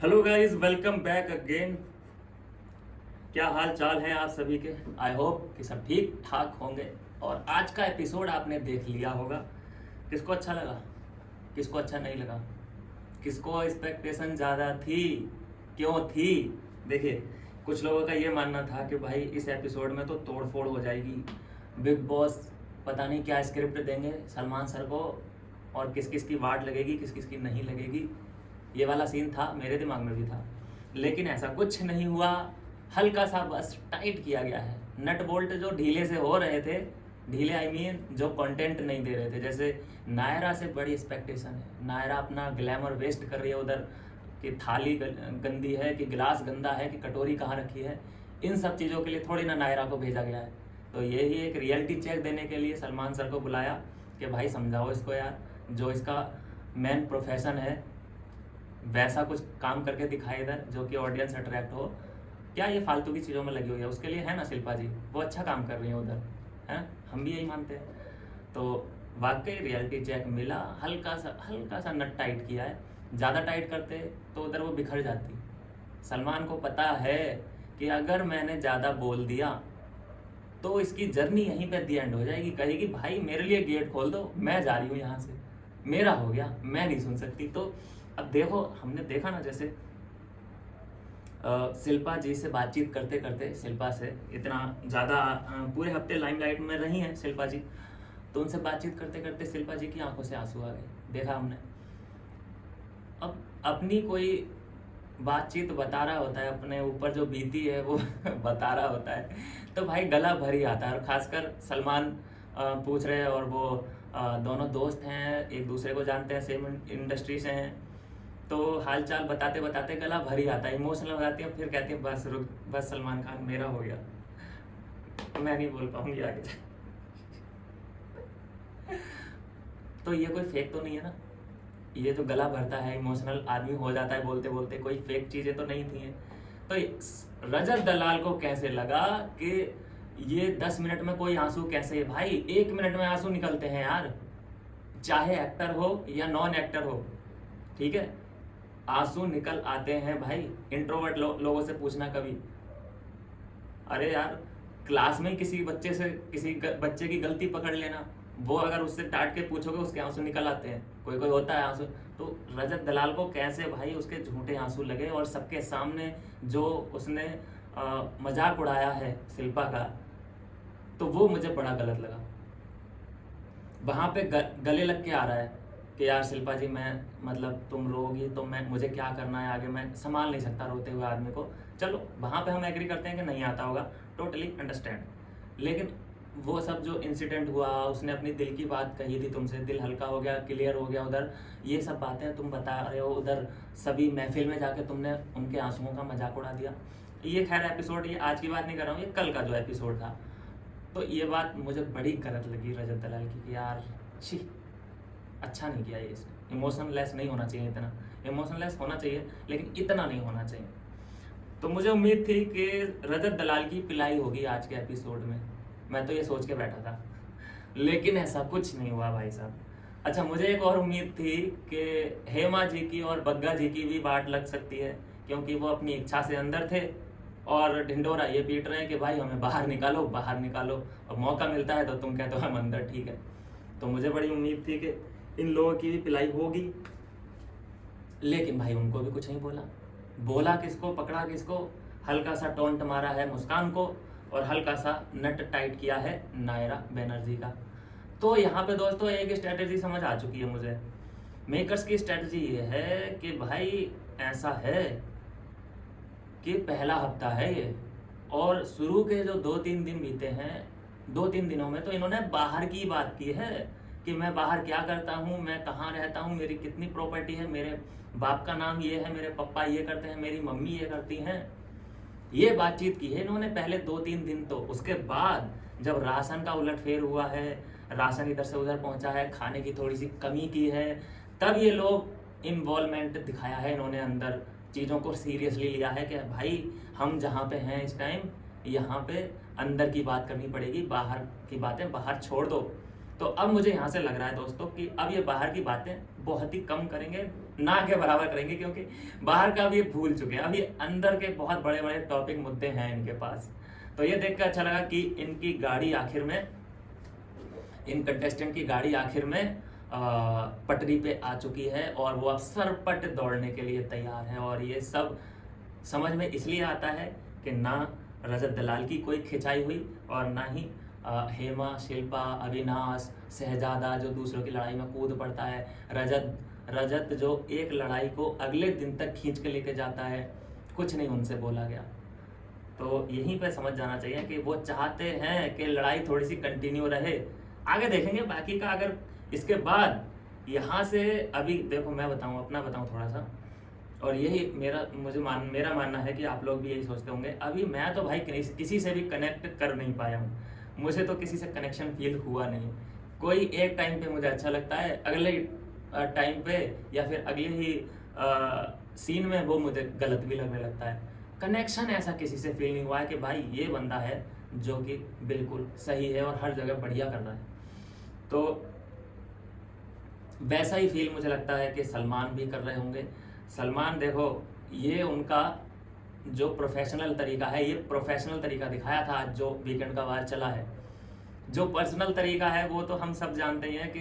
Hello guys, welcome back again. क्या हाल चाल है आप सभी के? आई होप कि सब ठीक ठाक होंगे। और आज का एपिसोड आपने देख लिया होगा। किसको अच्छा लगा, किसको अच्छा नहीं लगा, किसको एक्सपेक्टेशन ज़्यादा थी, क्यों थी? देखिए, कुछ लोगों का ये मानना था कि भाई इस एपिसोड में तो तोड़ फोड़ हो जाएगी, बिग बॉस पता नहीं क्या स्क्रिप्ट देंगे सलमान सर को, और किस किस की वाट लगेगी, किस किस की नहीं लगेगी। ये वाला सीन था, मेरे दिमाग में भी था, लेकिन ऐसा कुछ नहीं हुआ। हल्का सा बस टाइट किया गया है। नट बोल्ट जो ढीले से हो रहे थे, ढीले आई मीन जो कंटेंट नहीं दे रहे थे। जैसे नायरा से बड़ी एक्सपेक्टेशन है, नायरा अपना ग्लैमर वेस्ट कर रही है उधर, कि थाली गंदी है, कि गिलास गंदा है, कि कटोरी कहाँ रखी है। इन सब चीज़ों के लिए थोड़ी ना नायरा को भेजा गया है। तो यही एक रियलिटी चेक देने के लिए सलमान सर को बुलाया कि भाई समझाओ इसको यार, जो इसका मेन प्रोफेशन है वैसा कुछ काम करके दिखाए इधर, जो कि ऑडियंस अट्रैक्ट हो। क्या ये फालतू की चीज़ों में लगी हुई है? उसके लिए है ना शिल्पा जी, वो अच्छा काम कर रही है उधर, है, हम भी यही मानते हैं। तो वाकई रियलिटी चेक मिला। हल्का सा नट टाइट किया है। ज़्यादा टाइट करते तो उधर वो बिखर जाती। सलमान को पता है कि अगर मैंने ज़्यादा बोल दिया तो इसकी जर्नी यहीं पे दी एंड हो जाएगी। कहेगी भाई मेरे लिए गेट खोल दो, मैं जा रही हूँ यहाँ से, मेरा हो गया, मैं नहीं सुन सकती। तो अब देखो, हमने देखा ना, जैसे शिल्पा जी से बातचीत करते करते, शिल्पा से इतना ज़्यादा पूरे हफ्ते लाइमलाइट में रही हैं शिल्पा जी, तो उनसे बातचीत करते करते शिल्पा जी की आंखों से आंसू आ गए, देखा हमने। अब अपनी कोई बातचीत बता रहा होता है, अपने ऊपर जो बीती है वो बता रहा होता है, तो भाई गला भर ही आता है। और खासकर सलमान पूछ रहे हैं, और वो दोनों दोस्त हैं, एक दूसरे को जानते हैं, सेम इंडस्ट्री से हैं, तो हालचाल बताते बताते गला भर ही आता है, इमोशनल हो जाती है। फिर कहती है बस रुक, बस सलमान खान मेरा हो गया, मैं नहीं बोल पाऊंगी आगे जाके। तो ये कोई फेक तो नहीं है ना? ये जो गला भरता है, इमोशनल आदमी हो जाता है बोलते बोलते, कोई फेक चीजें तो नहीं थी। तो रजत दलाल को कैसे लगा कि ये 10 मिनट में कोई आंसू कैसे? भाई 1 मिनट में आंसू निकलते हैं यार, चाहे एक्टर हो या नॉन एक्टर हो, ठीक है, आंसू निकल आते हैं भाई। इंट्रोवर्ट लोगों से पूछना कभी, अरे यार क्लास में किसी बच्चे से, किसी बच्चे की गलती पकड़ लेना, वो अगर उससे डांट के पूछोगे उसके आंसू निकल आते हैं, कोई कोई होता है आंसू। तो रजत दलाल को कैसे भाई उसके झूठे आंसू लगे, और सबके सामने जो उसने मजाक उड़ाया है शिल्पा का, तो वो मुझे बड़ा गलत लगा। वहां पे गले लग के आ रहा है कि यार शिल्पा जी, मैं मतलब तुम रोगी तो मैं, मुझे क्या करना है आगे, मैं संभाल नहीं सकता रोते हुए आदमी को। चलो वहां पे हम एग्री करते हैं कि नहीं आता होगा, टोटली अंडरस्टैंड। लेकिन वो सब जो इंसिडेंट हुआ, उसने अपनी दिल की बात कही थी तुमसे, दिल हल्का हो गया, क्लियर हो गया उधर, ये सब बातें तुम बता रहे हो, उधर सभी महफिल में जाके तुमने उनके आंसुओं का मजाक उड़ा दिया। ये खैर एपिसोड, ये आज की बात नहीं कर रहा हूँ, ये कल का जो एपिसोड था, तो ये बात मुझे बड़ी गलत लगी रजत दलाल की कि यार छी, अच्छा नहीं किया ये इसने। इमोशनलेस नहीं होना चाहिए इतना, इमोशनलेस होना चाहिए लेकिन इतना नहीं होना चाहिए। तो मुझे उम्मीद थी कि रजत दलाल की पिलाई होगी आज के एपिसोड में, मैं तो ये सोच के बैठा था, लेकिन ऐसा कुछ नहीं हुआ भाई साहब। अच्छा, मुझे एक और उम्मीद थी कि हेमा जी की और बग्गा जी की भी बाट लग सकती है, क्योंकि वो अपनी इच्छा से अंदर थे और ढिंडोरा ये पीट रहे हैं कि भाई हमें बाहर निकालो, बाहर निकालो, और मौका मिलता है तो तुम कहते हो हम अंदर, ठीक है। तो मुझे बड़ी उम्मीद थी कि इन लोगों की भी पिलाई होगी, लेकिन भाई उनको भी कुछ नहीं बोला। बोला किसको, पकड़ा किसको? हल्का सा टोंट मारा है मुस्कान को, और हल्का सा नट टाइट किया है नायरा बनर्जी का। तो यहाँ पे दोस्तों एक स्ट्रेटेजी समझ आ चुकी है मुझे। मेकर्स की स्ट्रेटेजी ये है कि भाई ऐसा है कि पहला हफ्ता है ये, और शुरू के जो 2-3 दिन बीते हैं, 2-3 दिनों में तो इन्होंने बाहर की बात की है कि मैं बाहर क्या करता हूँ, मैं कहाँ रहता हूँ, मेरी कितनी प्रॉपर्टी है, मेरे बाप का नाम ये है, मेरे पापा ये करते हैं, मेरी मम्मी ये करती हैं, ये बातचीत की है इन्होंने पहले 2-3 दिन। तो उसके बाद जब राशन का उलटफेर हुआ है, राशन इधर से उधर पहुंचा है, खाने की थोड़ी सी कमी की है, तब ये लोग इन्वॉल्वमेंट दिखाया है इन्होंने, अंदर चीज़ों को सीरियसली लिया है कि भाई हम जहाँ पे हैं इस टाइम, यहाँ पे अंदर की बात करनी पड़ेगी, बाहर की बातें बाहर छोड़ दो। तो अब मुझे यहाँ से लग रहा है दोस्तों कि अब ये बाहर की बातें बहुत ही कम करेंगे, ना के बराबर करेंगे, क्योंकि बाहर का भी ये भूल चुके हैं, अभी अंदर के बहुत बड़े बड़े टॉपिक मुद्दे हैं इनके पास। तो ये देख कर अच्छा लगा कि इनकी गाड़ी आखिर में, इन कंटेस्टेंट की गाड़ी आखिर में पटरी पे आ चुकी है और वो अब सरपट दौड़ने के लिए तैयार है। और ये सब समझ में इसलिए आता है कि ना रजत दलाल की कोई खिंचाई हुई और ना ही हेमा, शिल्पा, अविनाश, शहजादा जो दूसरों की लड़ाई में कूद पड़ता है, रजत जो एक लड़ाई को अगले दिन तक खींच के लेके जाता है, कुछ नहीं उनसे बोला गया। तो यहीं पे समझ जाना चाहिए कि वो चाहते हैं कि लड़ाई थोड़ी सी कंटिन्यू रहे। आगे देखेंगे बाकी का। अगर इसके बाद यहाँ से, अभी देखो मैं बताऊँ, अपना बताऊँ थोड़ा सा, और यही मेरा मानना है कि आप लोग भी यही सोचते होंगे। अभी मैं तो भाई किसी से भी कनेक्ट कर नहीं पाया हूँ, मुझे तो किसी से कनेक्शन फील हुआ नहीं। कोई एक टाइम पे मुझे अच्छा लगता है, अगले टाइम पे या फिर अगले ही सीन में वो मुझे गलत भी लगने लगता है। कनेक्शन ऐसा किसी से फील नहीं हुआ है कि भाई ये बंदा है जो कि बिल्कुल सही है और हर जगह बढ़िया कर रहा है। तो वैसा ही फील मुझे लगता है कि सलमान भी कर रहे होंगे। सलमान देखो, ये उनका जो प्रोफेशनल तरीका है, ये प्रोफेशनल तरीका दिखाया था जो वीकेंड का वार चला है। जो पर्सनल तरीका है वो तो हम सब जानते हैं कि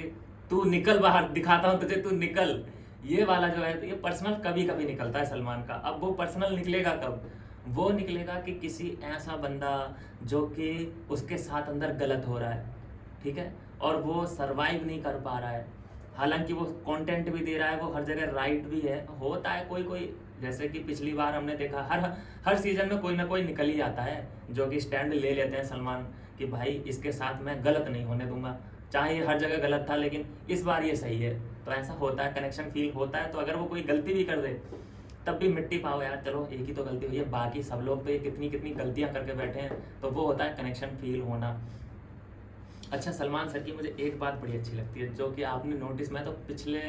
तू निकल बाहर, दिखाता हूं तुझे, तू निकल, ये वाला जो है, तो ये पर्सनल कभी कभी निकलता है सलमान का। अब वो पर्सनल निकलेगा कब? वो निकलेगा कि किसी ऐसा बंदा जो कि उसके साथ अंदर गलत हो रहा है, ठीक है, और वो सरवाइव नहीं कर पा रहा है। हालांकि वो कंटेंट भी दे रहा है, वो हर जगह राइट भी है। होता है कोई, जैसे कि पिछली बार हमने देखा, हर सीजन में कोई ना कोई निकल ही आता है जो कि स्टैंड ले लेते हैं सलमान कि भाई इसके साथ मैं गलत नहीं होने दूंगा, चाहे ये हर जगह गलत था लेकिन इस बार ये सही है। तो ऐसा होता है, कनेक्शन फील होता है। तो अगर वो कोई गलती भी कर दे तब भी मिट्टी पाओ यार, चलो एक ही तो गलती हुई है, बाकी सब लोग तो ये कितनी कितनी गलतियां करके बैठे हैं। तो वो होता है कनेक्शन फील होना। अच्छा, सलमान सर की मुझे एक बात बड़ी अच्छी लगती है जो कि आपने नोटिस, मैं तो पिछले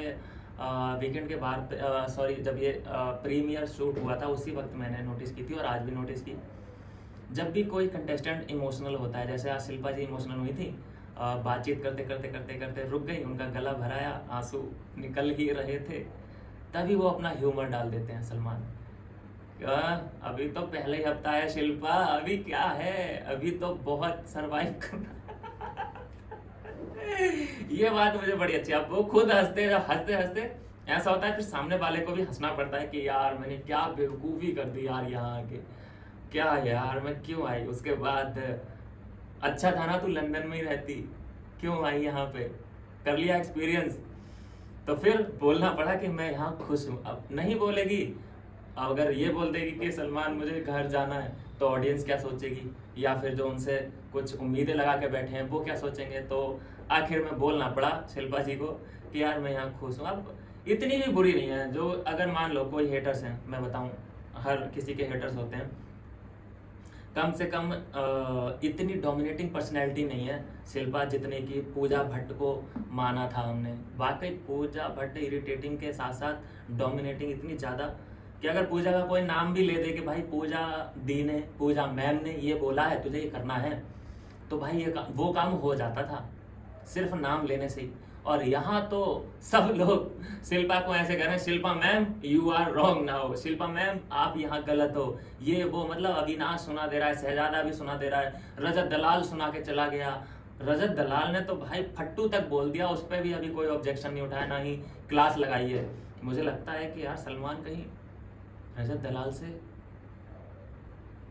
वीकेंड के बाद, सॉरी, जब ये प्रीमियर शूट हुआ था उसी वक्त मैंने नोटिस की थी और आज भी नोटिस की। जब भी कोई कंटेस्टेंट इमोशनल होता है, जैसे आज शिल्पा जी इमोशनल हुई थी, बातचीत करते करते करते करते रुक गई, उनका गला भराया, आंसू निकल ही रहे थे, तभी वो अपना ह्यूमर डाल देते हैं सलमान। अभी तो पहले ही हफ्ता है शिल्पा, अभी क्या है, अभी तो बहुत सरवाइव करना। ये बात मुझे बड़ी अच्छी है। अब वो खुद हंसते हंसते ऐसा होता है, फिर सामने वाले को भी हंसना पड़ता है कि यार मैंने क्या बेवकूफ़ी कर दी यार, यहाँ आके क्या यार मैं क्यों आई। उसके बाद अच्छा था ना तू लंदन में ही रहती, क्यों आई यहाँ पे, कर लिया एक्सपीरियंस। तो फिर बोलना पड़ा कि मैं यहाँ खुश हूँ। अब नहीं बोलेगी, अगर ये बोल देगी कि सलमान मुझे घर जाना है, तो ऑडियंस क्या सोचेगी, या फिर जो उनसे कुछ उम्मीदें लगा के बैठे हैं वो क्या सोचेंगे। तो आखिर में बोलना पड़ा शिल्पा जी को कि यार मैं यहाँ खुश हूँ। अब इतनी भी बुरी नहीं है, जो अगर मान लो कोई हेटर्स हैं, मैं बताऊँ हर किसी के हेटर्स होते हैं, कम से कम इतनी डोमिनेटिंग पर्सनैलिटी नहीं है शिल्पा जितने की पूजा भट्ट को माना था हमने। वाकई पूजा भट्ट इरिटेटिंग के साथ साथ डोमिनेटिंग इतनी ज़्यादा कि अगर पूजा का कोई नाम भी ले दे कि भाई पूजा दी ने, पूजा मैम ने ये बोला है तुझे ये करना है, तो भाई ये वो काम हो जाता था सिर्फ नाम लेने से ही। और यहाँ तो सब लोग शिल्पा को ऐसे कह रहे हैं, Shilpa ma'am you are wrong now, Shilpa ma'am आप यहाँ गलत हो, ये वो, मतलब अविनाश सुना दे रहा है, शहजादा भी सुना दे रहा है, रजत दलाल सुना के चला गया। रजत दलाल ने तो भाई फट्टू तक बोल दिया, उस पर भी अभी कोई ऑब्जेक्शन नहीं उठाया, ना ही क्लास लगाई है। मुझे लगता है कि यार सलमान कहीं रजत दलाल से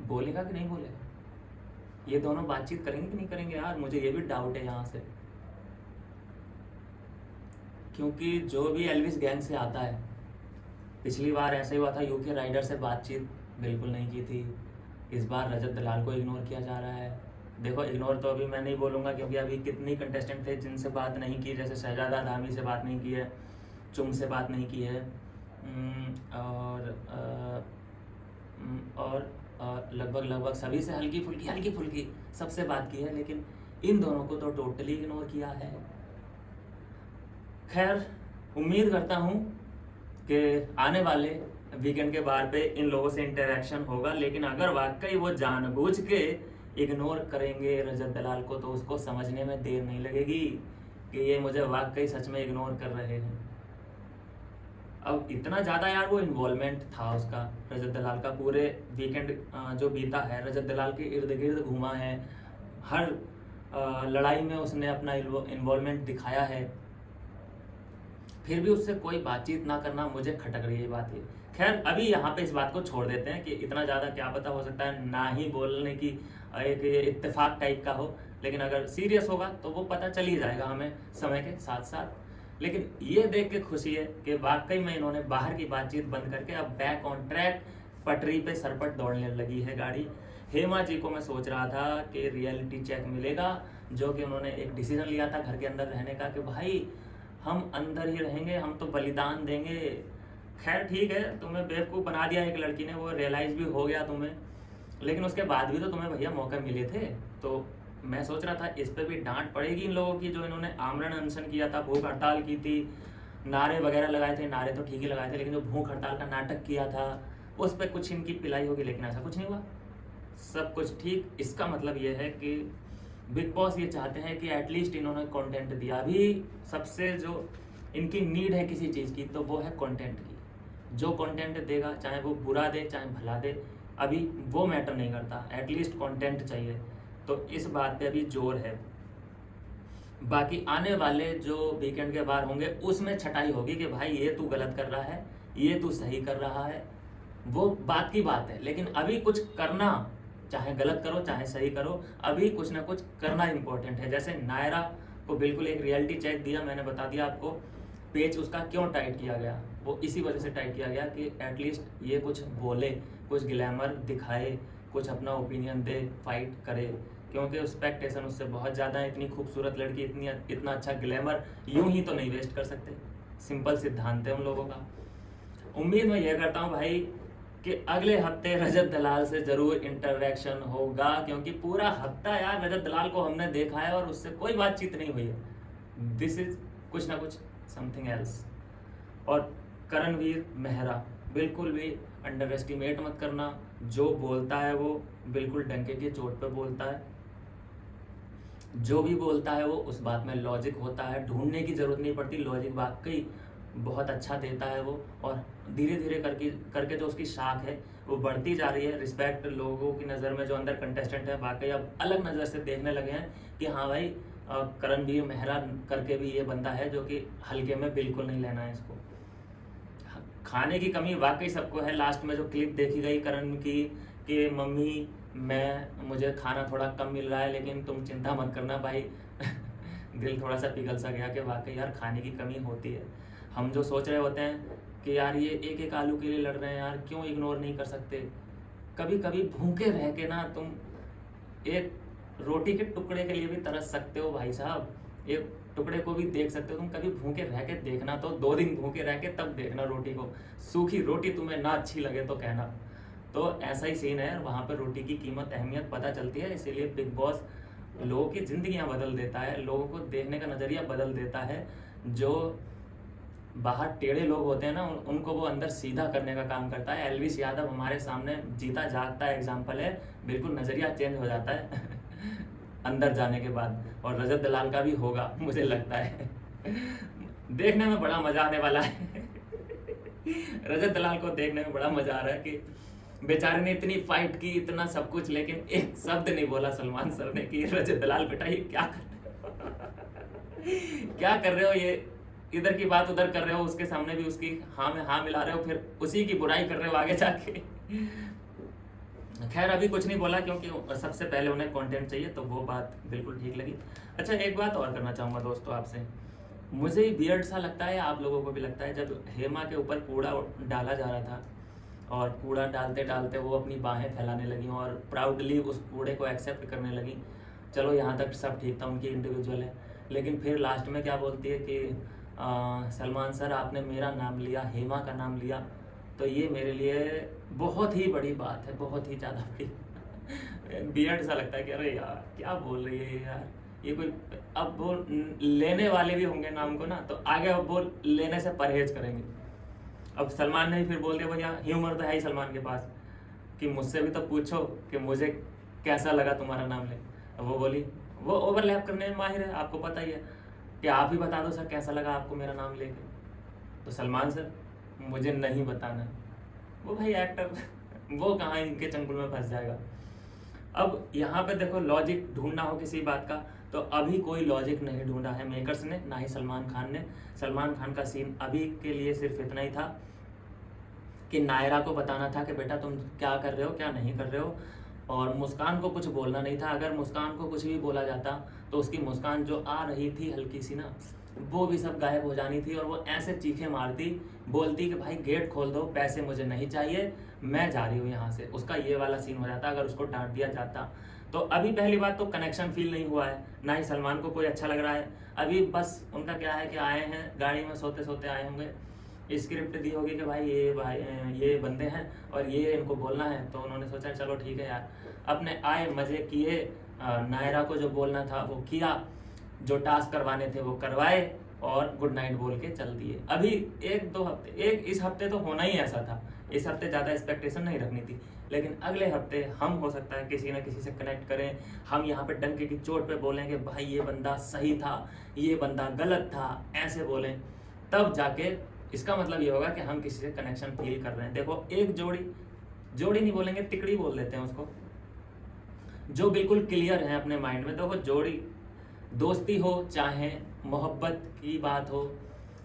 बोलेगा कि नहीं बोलेगा, ये दोनों बातचीत करेंगे कि नहीं करेंगे यार, मुझे ये भी डाउट है यहाँ से। क्योंकि जो भी एल्विस गैंग से आता है, पिछली बार ऐसा ही हुआ था, यूके राइडर से बातचीत बिल्कुल नहीं की थी, इस बार रजत दलाल को इग्नोर किया जा रहा है। देखो इग्नोर तो अभी मैं नहीं बोलूँगा क्योंकि अभी कितनी कंटेस्टेंट थे जिनसे बात नहीं की, जैसे शहजादा धामी से बात नहीं की है, चुम से बात नहीं की है, और लगभग सभी से हल्की फुल्की सबसे बात की है, लेकिन इन दोनों को तो टोटली इग्नोर किया है। खैर उम्मीद करता हूँ कि आने वाले वीकेंड के बार पे इन लोगों से इंटरेक्शन होगा, लेकिन अगर वाकई वो जानबूझ के इग्नोर करेंगे रजत दलाल को, तो उसको समझने में देर नहीं लगेगी कि ये मुझे वाकई सच में इग्नोर कर रहे हैं। अब इतना ज़्यादा यार वो इन्वॉल्वमेंट था उसका, रजत दलाल का, पूरे वीकेंड जो बीता है रजत दलाल के इर्द गिर्द घूमा है, हर लड़ाई में उसने अपना इन्वॉल्वमेंट दिखाया है, फिर भी उससे कोई बातचीत ना करना, मुझे खटक रही है बात ये। खैर अभी यहाँ पे इस बात को छोड़ देते हैं कि इतना ज़्यादा क्या पता, हो सकता है ना ही बोलने की एक इत्तेफाक टाइप का हो, लेकिन अगर सीरियस होगा तो वो पता चल ही जाएगा हमें समय के साथ साथ। लेकिन ये देख के खुशी है कि वाकई में इन्होंने बाहर की बातचीत बंद करके अब बैक ऑन ट्रैक, पटरी पे सरपट दौड़ने लगी है गाड़ी। हेमा जी को मैं सोच रहा था कि रियलिटी चेक मिलेगा, जो कि उन्होंने एक डिसीजन लिया था घर के अंदर रहने का कि भाई हम अंदर ही रहेंगे, हम तो बलिदान देंगे। खैर ठीक है, तुम्हें बेवकूफ़ बना दिया एक लड़की ने, वो रियलाइज़ भी हो गया तुम्हें, लेकिन उसके बाद भी तो तुम्हें भैया मौके मिले थे। तो मैं सोच रहा था इस पर भी डांट पड़ेगी इन लोगों की, जो इन्होंने आमरण अनशन किया था, भूख हड़ताल की थी, नारे वगैरह लगाए थे, नारे तो ठीक ही लगाए थे, लेकिन जो भूख हड़ताल का नाटक किया था उस पर कुछ इनकी पिलाई होगी, लेकिन ऐसा कुछ नहीं हुआ, सब कुछ ठीक। इसका मतलब ये है कि बिग बॉस ये चाहते हैं कि एटलीस्ट इन्होंने कंटेंट दिया। अभी सबसे जो इनकी नीड है किसी चीज़ की, तो वो है कंटेंट की। जो कंटेंट देगा, चाहे वो बुरा दे चाहे भला दे, अभी वो मैटर नहीं करता, एटलीस्ट कंटेंट चाहिए। तो इस बात पे अभी जोर है। बाकी आने वाले जो वीकेंड के बार होंगे उसमें छटाई होगी कि भाई ये तू गलत कर रहा है, ये तू सही कर रहा है, वो बात की बात है। लेकिन अभी कुछ करना, चाहे गलत करो चाहे सही करो, अभी कुछ ना कुछ करना इंपॉर्टेंट है। जैसे नायरा को बिल्कुल एक रियलिटी चेक दिया, मैंने बता दिया आपको पेज उसका क्यों टाइट किया गया, वो इसी वजह से टाइट किया गया कि एटलीस्ट ये कुछ बोले, कुछ ग्लैमर दिखाए, कुछ अपना ओपिनियन दे, फाइट करे, क्योंकि एक्सपेक्टेशन उससे बहुत ज़्यादा है। इतनी खूबसूरत लड़की, इतना अच्छा ग्लैमर यूं ही तो नहीं वेस्ट कर सकते, सिंपल सिद्धांत है उन लोगों का। उम्मीद मैं ये करता हूँ भाई कि अगले हफ्ते रजत दलाल से जरूर इंटरेक्शन होगा, क्योंकि पूरा हफ्ता यार रजत दलाल को हमने देखा है और उससे कोई बातचीत नहीं हुई है। दिस इज कुछ ना कुछ समथिंग एल्स। और करणवीर मेहरा बिल्कुल भी अंडर एस्टिमेट मत करना, जो बोलता है वो बिल्कुल डंके की चोट पे बोलता है, जो भी बोलता है वो उस बात में लॉजिक होता है, ढूंढने की जरूरत नहीं पड़ती, लॉजिक वाकई बहुत अच्छा देता है वो। और धीरे धीरे करके जो उसकी शाख है वो बढ़ती जा रही है। रिस्पेक्ट लोगों की नज़र में, जो अंदर कंटेस्टेंट है वाकई अब अलग नज़र से देखने लगे हैं कि हाँ भाई करणवीर मेहरा करके भी ये बंदा है जो कि हल्के में बिल्कुल नहीं लेना है इसको। खाने की कमी वाकई सबको है। लास्ट में जो क्लिप देखी गई करण की कि मम्मी मुझे खाना थोड़ा कम मिल रहा है, लेकिन तुम चिंता मत करना भाई दिल थोड़ा सा पिघल सा गया कि वाकई यार खाने की कमी होती है। हम जो सोच रहे होते हैं कि यार ये एक एक आलू के लिए लड़ रहे हैं यार, क्यों इग्नोर नहीं कर सकते। कभी कभी भूखे रह के ना तुम एक रोटी के टुकड़े के लिए भी तरस सकते हो भाई साहब, एक टुकड़े को भी देख सकते हो तुम। कभी भूखे रह के देखना, तो 2 दिन भूखे रह के तब देखना रोटी को। सूखी रोटी तुम्हें ना अच्छी लगे तो कहना। तो ऐसा ही सीन है, वहाँ पर रोटी की कीमत, अहमियत पता चलती है। इसीलिए बिग बॉस लोगों की जिंदगियां बदल देता है, लोगों को देखने का नज़रिया बदल देता है। जो बाहर टेढ़े लोग होते हैं ना, उनको वो अंदर सीधा करने का काम करता है। एलविस यादव हमारे सामने जीता जागता एग्जाम्पल है, बिल्कुल नज़रिया चेंज हो जाता है अंदर जाने के बाद। और रजत दलाल का भी होगा मुझे लगता है देखने में बड़ा मजा आने वाला है रजत दलाल को देखने में बड़ा मजा आ रहा है कि बेचारे ने इतनी फाइट की, इतना सब कुछ, लेकिन एक शब्द नहीं बोला सलमान सर ने कि रजत दलाल बेटा ये क्या कर रहे हो क्या कर रहे हो, ये इधर की बात उधर कर रहे हो, उसके सामने भी उसकी हाँ में हाँ मिला रहे हो, फिर उसी की बुराई कर रहे हो आगे जाके खैर अभी कुछ नहीं बोला, क्योंकि सबसे पहले उन्हें कंटेंट चाहिए, तो वो बात बिल्कुल ठीक लगी। अच्छा एक बात और करना चाहूँगा दोस्तों आपसे, मुझे बियर्ड सा लगता है, आप लोगों को भी लगता है, जब हेमा के ऊपर कूड़ा डाला जा रहा था और कूड़ा डालते डालते वो अपनी बाहें फैलाने लगी और प्राउडली उस कूड़े को एक्सेप्ट करने लगी। चलो यहाँ तक सब ठीक था, उनकी इंडिविजुअल है, लेकिन फिर लास्ट में क्या बोलती है कि सलमान सर आपने मेरा नाम लिया, हेमा का नाम लिया, तो ये मेरे लिए बहुत ही बड़ी बात है, बहुत ही ज़्यादा बड़ी बियर्ड सा लगता है कि अरे यार क्या बोल रही है यार, ये कोई, अब वो लेने वाले भी होंगे नाम को ना, तो आगे अब वो लेने से परहेज करेंगे। अब सलमान ने भी फिर बोल दिया भैया ह्यूमर तो है ही सलमान के पास कि मुझसे भी तो पूछो कि मुझे कैसा लगा तुम्हारा नाम ले। अब वो बोली, वो ओवरलैप करने में माहिर है, आपको पता ही है कि आप ही बता दो सर कैसा लगा आपको मेरा नाम लेके। तो सलमान सर मुझे नहीं बताना। वो भाई एक्टर वो कहाँ इनके चंगुल में फंस जाएगा। अब यहाँ पे देखो लॉजिक ढूंढना हो किसी बात का तो अभी कोई लॉजिक नहीं ढूंढा है मेकर्स ने, ना ही सलमान खान ने। सलमान खान का सीन अभी के लिए सिर्फ इतना ही था कि नायरा को बताना था कि बेटा तुम क्या कर रहे हो क्या नहीं कर रहे हो, और मुस्कान को कुछ बोलना नहीं था। अगर मुस्कान को कुछ भी बोला जाता तो उसकी मुस्कान जो आ रही थी हल्की सी ना, वो भी सब गायब हो जानी थी और वो ऐसे चीखे मारती, बोलती कि भाई गेट खोल दो, पैसे मुझे नहीं चाहिए, मैं जा रही हूँ यहाँ से। उसका ये वाला सीन हो जाता अगर उसको डांट दिया जाता। तो अभी पहली बात तो कनेक्शन फील नहीं हुआ है, ना ही सलमान को कोई अच्छा लग रहा है। अभी बस उनका क्या है कि आए हैं गाड़ी में सोते सोते आए होंगे, स्क्रिप्ट दी होगी कि भाई ये बंदे हैं और ये इनको बोलना है, तो उन्होंने सोचा चलो ठीक है यार, अपने आए मजे किए, नायरा को जो बोलना था वो किया, जो टास्क करवाने थे वो करवाए और गुड नाइट बोल के चल दिए। अभी एक दो हफ्ते, इस हफ्ते तो होना ही ऐसा था, इस हफ्ते ज़्यादा एक्सपेक्टेशन नहीं रखनी थी, लेकिन अगले हफ्ते हम हो सकता है किसी ना किसी से कनेक्ट करें, हम यहाँ पे डंके की चोट पे बोलें कि भाई ये बंदा सही था, ये बंदा गलत था, ऐसे बोलें, तब जाके इसका मतलब ये होगा कि हम किसी से कनेक्शन फील कर रहे हैं। देखो एक जोड़ी नहीं बोलेंगे, तिकड़ी बोल देते हैं उसको, जो बिल्कुल क्लियर है अपने माइंड में। देखो जोड़ी, दोस्ती हो चाहे मोहब्बत की बात हो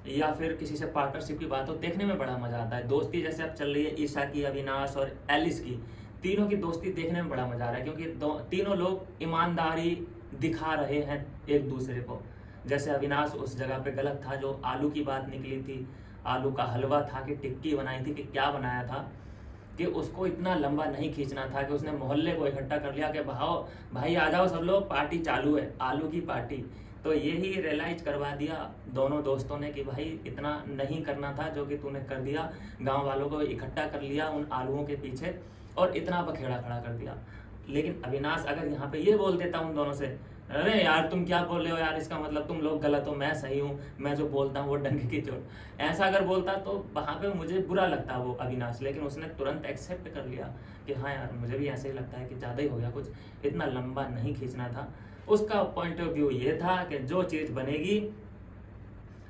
या फिर किसी से पार्टनरशिप की बात हो, देखने में बड़ा मजा आता है। दोस्ती जैसे अब चल रही है ईशा की, अविनाश और एलिस की, तीनों की दोस्ती देखने में बड़ा मजा आ रहा है क्योंकि तीनों लोग ईमानदारी दिखा रहे हैं एक दूसरे को। जैसे अविनाश उस जगह पे गलत था, जो आलू की बात निकली थी, आलू का हलवा था कि टिक्की बनाई थी कि क्या बनाया था, कि उसको इतना लंबा नहीं खींचना था कि उसने मोहल्ले को इकट्ठा कर लिया कि भाई आ जाओ सब लोग, पार्टी चालू है, आलू की पार्टी। तो यही रियलाइज करवा दिया दोनों दोस्तों ने कि भाई इतना नहीं करना था जो कि तूने कर दिया, गांव वालों को इकट्ठा कर लिया उन आलूओं के पीछे और इतना बखेड़ा खड़ा कर दिया। लेकिन अविनाश अगर यहाँ पे ये बोल देता उन दोनों से, अरे यार तुम क्या बोल रहे हो यार, इसका मतलब तुम लोग गलत हो, मैं सही हूँ, मैं जो बोलता हूँ वो डंके की चोट, ऐसा अगर बोलता तो वहाँ पे मुझे बुरा लगता वो अविनाश। लेकिन उसने तुरंत एक्सेप्ट कर लिया कि हाँ यार मुझे भी ऐसे ही लगता है कि ज़्यादा ही हो गया कुछ, इतना लंबा नहीं खींचना था। उसका पॉइंट ऑफ व्यू ये था कि जो चीज़ बनेगी,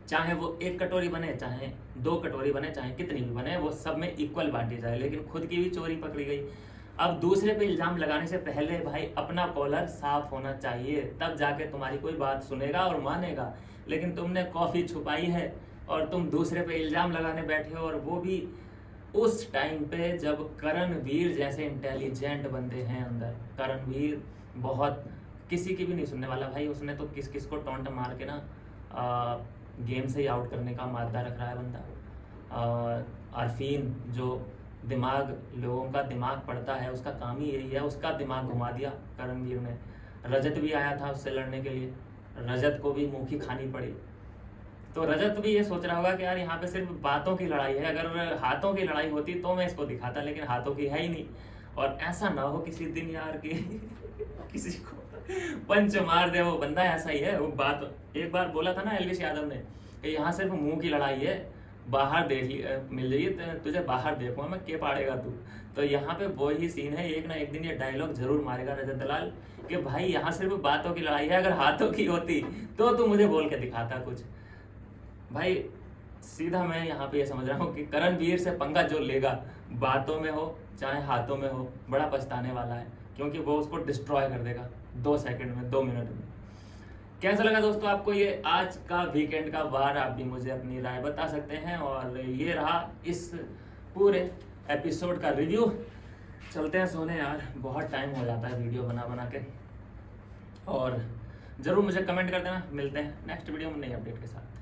चाहे वो एक कटोरी बने, चाहे 2 कटोरी बने, चाहे कितनी भी बने, वो सब में इक्वल बांटी जाए। लेकिन खुद की भी चोरी पकड़ी गई। अब दूसरे पे इल्जाम लगाने से पहले भाई अपना कॉलर साफ होना चाहिए, तब जाके तुम्हारी कोई बात सुनेगा और मानेगा। लेकिन तुमने कॉफी छुपाई है और तुम दूसरे पे इल्जाम लगाने बैठे हो, और वो भी उस टाइम पे जब करणवीर जैसे इंटेलिजेंट बंदे हैं अंदर। करणवीर बहुत किसी की भी नहीं सुनने वाला भाई, उसने तो किस किस को टोंट मार के ना गेम से ही आउट करने का मादा रख रहा है बंदा। अरफीन जो दिमाग, लोगों का दिमाग पढ़ता है, उसका काम ही यही है, उसका दिमाग घुमा दिया करणवीर ने। रजत भी आया था उससे लड़ने के लिए, रजत को भी मुंह की खानी पड़ी। तो रजत भी ये सोच रहा होगा कि यार यहाँ पे सिर्फ बातों की लड़ाई है, अगर हाथों की लड़ाई होती तो मैं इसको दिखाता, लेकिन हाथों की है ही नहीं। और ऐसा ना हो किसी दिन यार कि किसी को पंच मार दे, वो बंदा ऐसा ही है। वो बात एक बार बोला था ना एलविश यादव ने कि यहाँ सिर्फ मुंह की लड़ाई है, बाहर देख मिल जाइए तुझे, बाहर देखूंगा मैं, के पाड़ेगा तू। तो यहाँ पे वो ही सीन है, एक ना एक दिन ये डायलॉग जरूर मारेगा रजत दलाल कि भाई यहाँ सिर्फ बातों की लड़ाई है, अगर हाथों की होती तो तू मुझे बोल के दिखाता कुछ। भाई सीधा मैं यहाँ पे ये समझ रहा हूँ कि करणवीर से पंगा जो लेगा, बातों में हो चाहे हाथों में हो, बड़ा पछताने वाला है, क्योंकि वो उसको डिस्ट्रॉय कर देगा 2 सेकंड में, 2 मिनट में। कैसा लगा दोस्तों आपको ये आज का वीकेंड का वार? आप भी मुझे अपनी राय बता सकते हैं। और ये रहा इस पूरे एपिसोड का रिव्यू। चलते हैं सोने यार, बहुत टाइम हो जाता है वीडियो बना बना के। और ज़रूर मुझे कमेंट कर देना, मिलते हैं नेक्स्ट वीडियो में नई अपडेट के साथ।